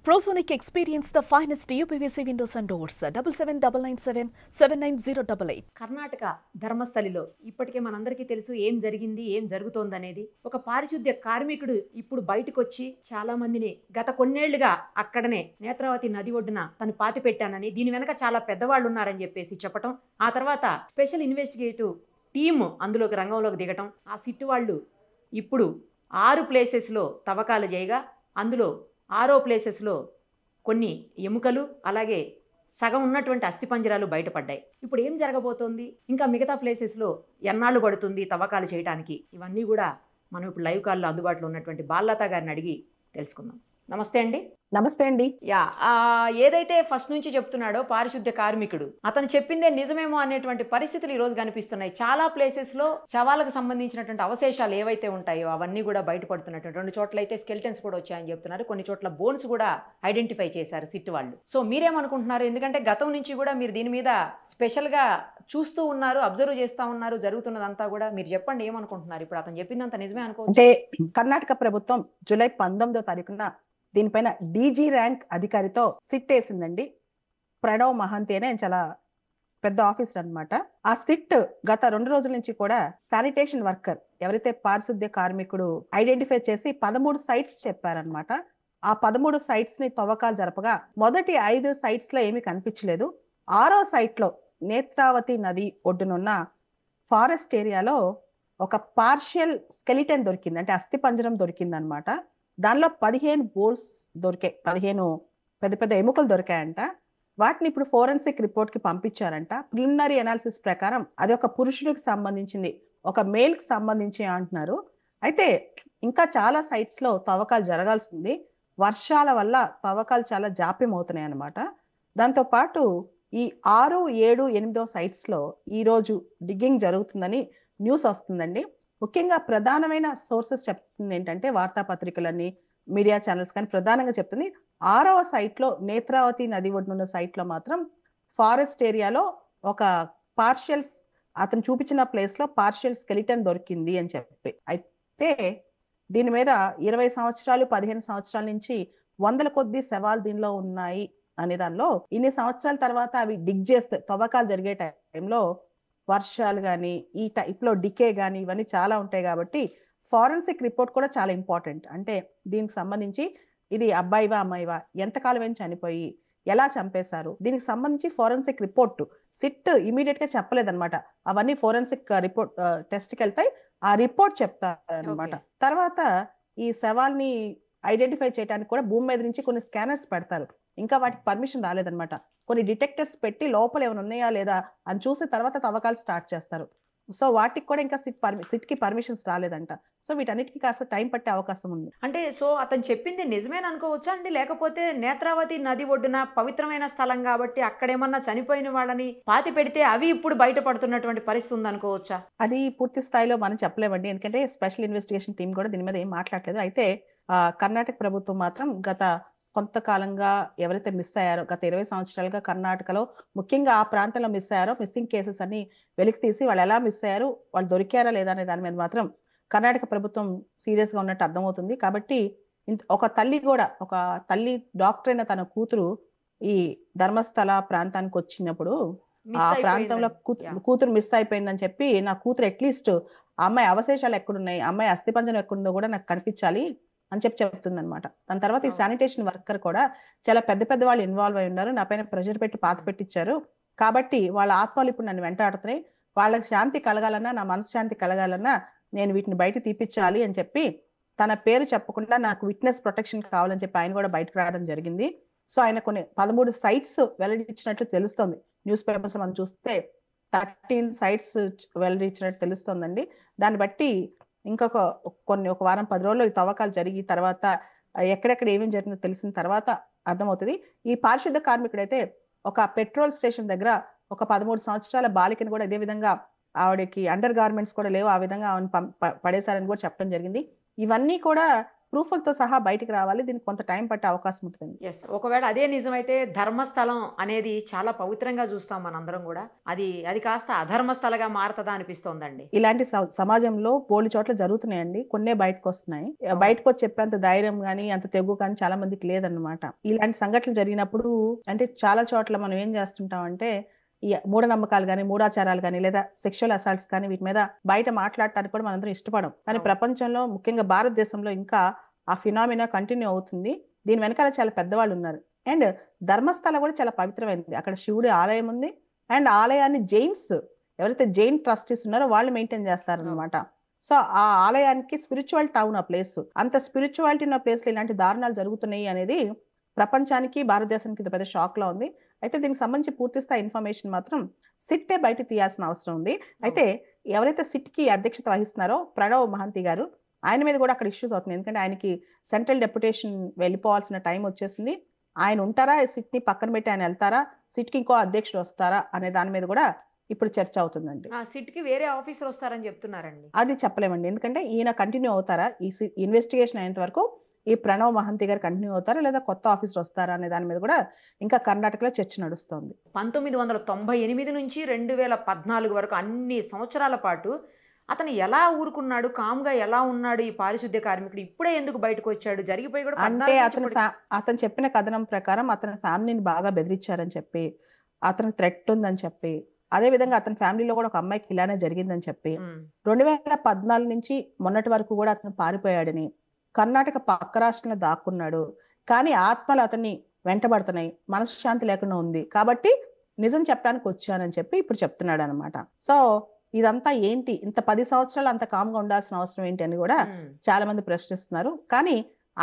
Prosonic experience the finest UPVC windows and doors. 7799779088. Karnataka ధర్మస్థలిలో ఇప్పటికే మనందరికీ తెలుసు ఏం జరిగింది, ఏం జరుగుతోందనేది. ఒక పారిశుద్ధ్య కార్మికుడు ఇప్పుడు బయటకు వచ్చి చాలా మందిని గత కొన్నేళ్లుగా అక్కడనే నేత్రావతి నది ఒడ్డున తను పాతి పెట్టానని, దీని వెనక చాలా పెద్దవాళ్ళు ఉన్నారని చెప్పేసి చెప్పటం, ఆ తర్వాత స్పెషల్ ఇన్వెస్టిగేటివ్ టీమ్ అందులోకి రంగంలోకి దిగటం, ఆ సిట్టు వాళ్ళు ఇప్పుడు 6 ప్లేసెస్లో తవ్వకాలు చేయగా అందులో 6 ప్లేసెస్లో కొన్ని ఎముకలు అలాగే సగం ఉన్నటువంటి అస్థిపంజరాలు బయటపడ్డాయి. ఇప్పుడు ఏం జరగబోతోంది, ఇంకా మిగతా ప్లేసెస్లో ఎన్నాళ్ళు పడుతుంది తవ్వకాలు చేయడానికి, ఇవన్నీ కూడా మనం ఇప్పుడు లైవ్ కాల్లో అందుబాటులో ఉన్నటువంటి బాలలత గారిని అడిగి తెలుసుకుందాం. నమస్తే అండి. నమస్తే అండి. ఏదైతే ఫస్ట్ నుంచి చెప్తున్నాడో పారిశుద్ధ్య కార్మికుడు, అతను చెప్పిందే నిజమేమో అనేటువంటి పరిస్థితులు ఈ రోజు కనిపిస్తున్నాయి. చాలా ప్లేసెస్ లో శవాలకు సంబంధించినటువంటి అవశేషాలు ఏవైతే ఉంటాయో అవన్నీ కూడా బయటపడుతున్నటువంటి, 2 చోట్ల అయితే స్కెల్టన్స్ కూడా వచ్చాయని చెప్తున్నారు, కొన్ని చోట్ల బోన్స్ కూడా ఐడెంటిఫై చేశారు సిట్ వాళ్ళు. సో మీరేమనుకుంటున్నారు? ఎందుకంటే గతం నుంచి కూడా మీరు దీని మీద స్పెషల్ గా చూస్తూ ఉన్నారు, అబ్జర్వ్ చేస్తా ఉన్నారు, జరుగుతున్నదంతా కూడా. మీరు చెప్పండి, ఏమనుకుంటున్నారు? ఇప్పుడు అతను చెప్పిందంత నిజమే అనుకోవచ్చు? అంటే కర్ణాటక ప్రభుత్వం జూలై 19వ తారీఖున దీనిపైన డీజీ ర్యాంక్ అధికారితో సిట్ వేసిందండి. ప్రణవ్ మహంతి అనే చాలా పెద్ద ఆఫీసర్ అన్నమాట. ఆ సిట్ గత 2 రోజుల నుంచి కూడా శానిటేషన్ వర్కర్ ఎవరైతే పారిశుద్ధ్య కార్మికుడు ఐడెంటిఫై చేసి 13 సైట్స్ చెప్పారనమాట. ఆ 13 సైట్స్ ని తవ్వకాలు జరపగా మొదటి 5 సైట్స్ లో ఏమీ కనిపించలేదు. 6వ సైట్ లో నేత్రావతి నది ఒడ్డునున్న ఫారెస్ట్ ఏరియాలో ఒక పార్షియల్ స్కెలిటన్ దొరికింది, అంటే అస్థి పంజరం దొరికింది అనమాట. దానిలో 15 బోల్స్ దొరికాయి, 15 పెద్ద పెద్ద ఎముకలు దొరికాయంట. వాటిని ఇప్పుడు ఫోరెన్సిక్ రిపోర్ట్ కి పంపించారంట. ప్రిలిమినరీ అనాలిసిస్ ప్రకారం అది ఒక పురుషుడికి సంబంధించింది, ఒక మేల్ కి సంబంధించి అంటున్నారు. అయితే ఇంకా చాలా సైట్స్ లో తవ్వకాలు జరగాల్సింది. వర్షాల వల్ల తవ్వకాలు చాలా జాప్యం అవుతున్నాయి అన్నమాట. దాంతో పాటు ఈ 6, 7, 8వ సైట్స్ లో ఈ రోజు డిగ్గింగ్ జరుగుతుందని న్యూస్ వస్తుందండి. ముఖ్యంగా ప్రధానమైన సోర్సెస్ చెప్తుంది ఏంటంటే, వార్తాపత్రికలన్నీ, మీడియా ఛానల్స్ కానీ ప్రధానంగా చెప్తుంది 6వ సైట్ లో నేత్రావతి నది ఒడ్డునున్న సైట్ లో మాత్రం ఫారెస్ట్ ఏరియాలో ఒక పార్షియల్, అతను చూపించిన ప్లేస్ లో పార్షియల్ స్కెలిటన్ దొరికింది అని చెప్పి. అయితే దీని మీద 20 సంవత్సరాలు 15 సంవత్సరాల నుంచి వందల కొద్ది శవాలు దీనిలో ఉన్నాయి అనే దానిలో, ఇన్ని సంవత్సరాల తర్వాత అవి డిగ్ చేస్తే తవ్వకాలు జరిగే టైంలో వర్షాలు కానీ ఈ టైప్లో డికే కానీ ఇవన్నీ చాలా ఉంటాయి కాబట్టి ఫారెన్సిక్ రిపోర్ట్ కూడా చాలా ఇంపార్టెంట్. అంటే దీనికి సంబంధించి ఇది అబ్బాయివా అమ్మాయివా, ఎంతకాలం ఏం చనిపోయి, ఎలా చంపేశారు, దీనికి సంబంధించి ఫోరెన్సిక్ రిపోర్ట్ సిట్ ఇమీడియట్ గా చెప్పలేదన్నమాట. అవన్నీ ఫోరెన్సిక్ రిపోర్ట్ టెస్ట్కి వెళ్తాయి, ఆ రిపోర్ట్ చెప్తారనమాట. తర్వాత ఈ శవాల్ని ఐడెంటిఫై చేయడానికి కూడా భూమి మీద నుంచి కొన్ని స్కానర్స్ పెడతారు. ఇంకా వాటికి పర్మిషన్ రాలేదన్నమాట. కొన్ని డిటెక్టర్స్ పెట్టి లోపల ఏమైనా ఉన్నాయా లేదా అని చూసి తర్వాత తవ్వకాలు స్టార్ట్ చేస్తారు. సో వాటికి కూడా ఇంకా సిట్ కి పర్మిషన్స్ రాలేదంట. సో వీటన్నిటికీ కాస్త టైం పట్టే అవకాశం ఉంది. అంటే సో అతను చెప్పింది నిజమేనా అనుకోవచ్చా అండి, లేకపోతే నేత్రావతి నది ఒడ్డున పవిత్రమైన స్థలం కాబట్టి అక్కడేమన్నా చనిపోయిన వాళ్ళని పాతి పెడితే అవి ఇప్పుడు బయటపడుతున్నటువంటి పరిస్థితి ఉంది అనుకోవచ్చా? అది పూర్తి స్థాయిలో మనం చెప్పలేమండి, ఎందుకంటే స్పెషల్ ఇన్వెస్టిగేషన్ టీం కూడా దీని మీద ఏం మాట్లాడలేదు. అయితే కర్ణాటక ప్రభుత్వం మాత్రం గత కొంతకాలంగా ఎవరైతే మిస్ అయ్యారో, గత 20 సంవత్సరాలుగా కర్ణాటకలో ముఖ్యంగా ఆ ప్రాంతంలో మిస్ అయ్యారో మిస్సింగ్ కేసెస్ అన్ని వెలికి తీసి వాళ్ళు ఎలా మిస్ అయ్యారు, వాళ్ళు దొరికారా లేదా అనే దాని మీద మాత్రం కర్ణాటక ప్రభుత్వం సీరియస్ గా ఉన్నట్టు అర్థమవుతుంది. కాబట్టి ఒక తల్లి డాక్టర్ అయిన తన కూతురు ఈ ధర్మస్థల ప్రాంతానికి వచ్చినప్పుడు ఆ ప్రాంతంలో కూతురు మిస్ అయిపోయిందని చెప్పి, నా కూతురు అట్లీస్ట్ ఆ అమ్మాయి అవశేషాలు ఎక్కడున్నాయి, అమ్మాయి అస్థిపంజరం ఎక్కడుందో కూడా నాకు కనిపించాలి అని చెప్తుంది అనమాట. దాని తర్వాత ఈ శానిటేషన్ వర్కర్ కూడా చాలా పెద్ద వాళ్ళు ఇన్వాల్వ్ అయి ఉన్నారు, నా పైన ప్రెషర్ పెట్టి పాత పెట్టించారు, కాబట్టి వాళ్ళ ఆత్మలు ఇప్పుడు నన్ను వెంటాడుతున్నాయి, వాళ్ళకి శాంతి కలగాలన్నా, నా మనసు శాంతి కలగాలన్నా నేను వీటిని బయట తీపిచ్చాలి అని చెప్పి తన పేరు చెప్పకుండా నాకు విట్నెస్ ప్రొటెక్షన్ కావాలని చెప్పి ఆయన కూడా బయటకు రావడం జరిగింది. సో ఆయన కొన్ని 13 సైట్స్ వెల్లడించినట్లు తెలుస్తోంది. న్యూస్ పేపర్స్ మనం చూస్తే 13 సైట్స్ వెల్లడించినట్టు తెలుస్తోందండి. దాన్ని బట్టి ఇంకొక ఒక వారం 10 రోజుల్లో ఈ తవ్వకాలు జరిగి తర్వాత ఎక్కడెక్కడ ఏమేమి జరిగిందో తెలిసిన తర్వాత అర్థమవుతుంది. ఈ పారిశుద్ధ కార్మికుడైతే ఒక పెట్రోల్ స్టేషన్ దగ్గర ఒక 13 సంవత్సరాల బాలికను కూడా ఇదే విధంగా, ఆవిడకి అండర్ గార్మెంట్స్ కూడా లేవు, ఆ విధంగా ఆవిడ పడేశారని కూడా చెప్పడం జరిగింది. ఇవన్నీ కూడా ప్రూఫ్లతో సహా బయటికి రావాలి. దీనికి కొంత టైం పట్టే అవకాశం ఉంటుందండి. ఎస్, ఒకవేళ అదే నిజమైతే ధర్మస్థలం అనేది చాలా పవిత్రంగా చూస్తాం మనందరం కూడా. అది కాస్త అధర్మస్థలగా మారుతుందా అనిపిస్తోందండి. ఇలాంటి సమాజంలో బోల్డ్ చోట్ల జరుగుతున్నాయండి. కొన్నే బయటకు వస్తున్నాయి. బయటకు వచ్చి చెప్పేంత ధైర్యం కానీ అంత తెగు కానీ చాలా మందికి లేదన్నమాట. ఇలాంటి సంఘటనలు జరిగినప్పుడు అంటే చాలా చోట్ల మనం ఏం చేస్తుంటాం అంటే ఈ మూఢనమ్మకాలు కానీ మూఢాచారాలు కానీ లేదా సెక్షువల్ అసాల్ట్స్ కానీ వీటి మీద బయట మాట్లాడటానికి కూడా మనందరం ఇష్టపడం. కానీ ప్రపంచంలో ముఖ్యంగా భారతదేశంలో ఇంకా ఆ ఫినామినా కంటిన్యూ అవుతుంది. దీని వెనకాల చాలా పెద్దవాళ్ళు ఉన్నారు. అండ్ ధర్మస్థల కూడా చాలా పవిత్రమైనది. అక్కడ శివుడి ఆలయం ఉంది. అండ్ ఆలయాన్ని జైన్స్ ఎవరైతే జైన్ ట్రస్టీస్ ఉన్నారో వాళ్ళు మెయింటైన్ చేస్తారనమాట. సో ఆ ఆలయానికి స్పిరిచువల్ టౌన్ ఆ ప్లేస్. అంత స్పిరిచువాలిటీ ఉన్న ప్లేస్ లో ఇలాంటి దారుణాలు జరుగుతున్నాయి అనేది ప్రపంచానికి భారతదేశానికి పెద్ద షాక్ లో ఉంది. అయితే దీనికి సంబంధించి పూర్తి స్థాయి ఇన్ఫర్మేషన్ మాత్రం సిట్టే బయట తీయాల్సిన అవసరం ఉంది. అయితే ఎవరైతే సిట్ కి అధ్యక్షత వహిస్తున్నారో ప్రణవ్ మహంతి గారు, ఆయన మీద కూడా అక్కడ ఇష్యూస్ అవుతుంది. ఎందుకంటే ఆయనకి సెంట్రల్ డెప్యుటేషన్ వెళ్ళిపోవాల్సిన టైం వచ్చేసింది. ఆయన ఉంటారా, సిట్ ని పక్కన పెట్టి ఆయన వెళ్తారా, సిట్ కి ఇంకో అధ్యక్షుడు వస్తారా అనే దాని మీద కూడా ఇప్పుడు చర్చ అవుతుందండి. సిట్ కి వేరే ఆఫీసర్ వస్తారని చెప్తున్నారండి. అది చెప్పలేమండి. ఎందుకంటే ఈయన కంటిన్యూ అవుతారా, ఈ ఇన్వెస్టిగేషన్ అయ్యేంత వరకు ఈ ప్రణవ్ మహంతి గారు కంటిన్యూ అవుతారా లేదా కొత్త ఆఫీసర్ వస్తారా అనే దాని మీద కూడా ఇంకా కర్ణాటకలో చర్చ నడుస్తోంది. 1998 నుంచి 2014 వరకు అన్ని సంవత్సరాల పాటు అతను ఎలా ఊరుకున్నాడు, కామ్గా ఎలా ఉన్నాడు ఈ పారిశుద్ధ్య కార్మికుడు? ఇప్పుడే ఎందుకు బయటకు వచ్చాడు? జరిగిపోయి కూడా అంటే అతను చెప్పిన కథనం ప్రకారం అతని ఫ్యామిలీని బాగా బెదిరించారని చెప్పి, అతనికి థ్రెట్ ఉందని చెప్పి, అదే విధంగా అతని ఫ్యామిలీలో కూడా ఒక అమ్మాయికి ఇలానే జరిగిందని చెప్పి 2014 నుంచి మొన్నటి వరకు కూడా అతను పారిపోయాడని, కర్ణాటక పక్క రాష్ట్రంలో దాక్కున్నాడు, కానీ ఆత్మలు అతన్ని వెంటబడుతున్నాయి, మనశ్శాంతి లేకుండా ఉంది కాబట్టి నిజం చెప్పడానికి వచ్చానని చెప్పి ఇప్పుడు చెప్తున్నాడు అనమాట. సో ఇదంతా ఏంటి, ఇంత 10 సంవత్సరాలు అంత కామ్గా ఉండాల్సిన అవసరం ఏంటి అని కూడా చాలా మంది ప్రశ్నిస్తున్నారు. కానీ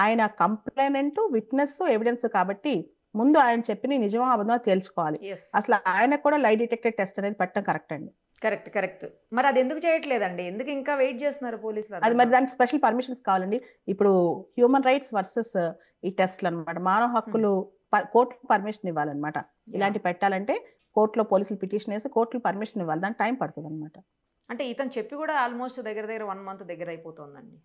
ఆయన కంప్లైనెంట్, విట్నెస్, ఎవిడెన్స్ కాబట్టి ముందు ఆయన చెప్పిన నిజమో అబద్ధమో తేల్చుకోవాలి. అసలు ఆయనకు కూడా లై డిటెక్టర్ టెస్ట్ అనేది పెట్టడం కరెక్ట్ అండి. కరెక్ట్. మరి అది ఎందుకు చేయట్లేదండి? ఎందుకు ఇంకా వెయిట్ చేస్తున్నారు పోలీసులు? అది మరి దానికి స్పెషల్ పర్మిషన్స్ కావాలండి. ఇప్పుడు హ్యూమన్ రైట్స్ వర్సెస్ ఈ టెస్ట్లు అనమాట. మానవ హక్కులు కోర్టు పర్మిషన్ ఇవ్వాలన్నమాట. ఇలాంటి పెట్టాలంటే కోర్టులో పోలీసులు పిటిషన్ వేసి కోర్టులో పర్మిషన్ ఇవ్వాలి. దానికి టైం పడుతుంది అనమాట. అంటే ఇతను చెప్పి కూడా ఆల్మోస్ట్ దగ్గర 1 month దగ్గర అయిపోతుందండి.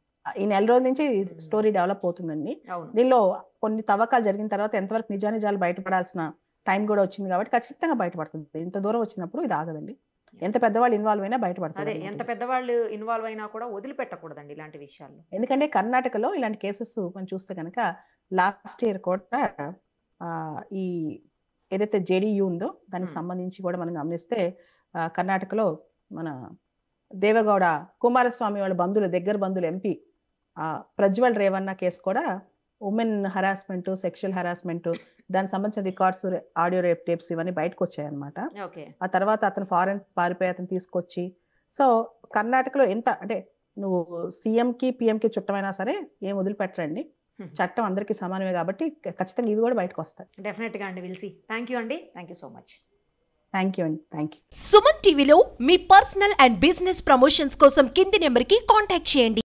ఈ నెల రోజుల నుంచి స్టోరీ డెవలప్ అవుతుందండి. దీనిలో కొన్ని తవ్వకాలు జరిగిన తర్వాత ఎంతవరకు నిజానిజాలు బయటపడాల్సిన టైం కూడా వచ్చింది కాబట్టి ఖచ్చితంగా బయటపడుతుంది. ఇంత దూరం వచ్చినప్పుడు ఇది ఆగదండి. ఎంత పెద్దవాళ్ళు ఇన్వాల్వ్ అయినా బయటపడుతుంది. ఎంత పెద్దవాళ్ళు ఇన్వాల్వ్ అయినా కూడా వదిలిపెట్టకూడదండి ఇలాంటి విషయాల్లో. ఎందుకంటే కర్ణాటకలో ఇలాంటి కేసెస్ మనం చూస్తే కనుక లాస్ట్ ఇయర్ కూడా ఈ ఏదైతే జేడీయూ ఉందో దానికి సంబంధించి కూడా మనం గమనిస్తే కర్ణాటకలో మన దేవగౌడ కుమారస్వామి వాళ్ళ బంధువులు, దగ్గర బంధువులు ఎంపీ ప్రజ్వల్ రేవన్న కేసు కూడా ఉమెన్ హరాస్మెంట్, సెక్షువల్ హరాస్మెంట్, దానికి సంబంధించిన రికార్డ్స్, ఆడియో రేప్ టేప్స్ ఇవన్నీ బయటకు వచ్చాయి అనమాట. ఆ తర్వాత అతను ఫారెన్ పారిపోయి అతను తీసుకొచ్చి, సో కర్ణాటకలో ఎంత అంటే నువ్వు సీఎంకి పిఎంకి చుట్టమైనా సరే ఏం వదిలిపెట్టరండి. చట్టం అందరికీ సమానమే కాబట్టి ఖచ్చితంగా ఇవి కూడా బయటకు వస్తాయి. డెఫినెట్ గా అండి. విల్సీ. థ్యాంక్ యూ అండి. Thank you so much. Thank you అండి. Thank you. సుమన్ టీవీలో మీ పర్సనల్ అండ్ బిజినెస్ ప్రమోషన్స్ కోసం కింది నెంబర్కి కాంటాక్ట్ చేయండి.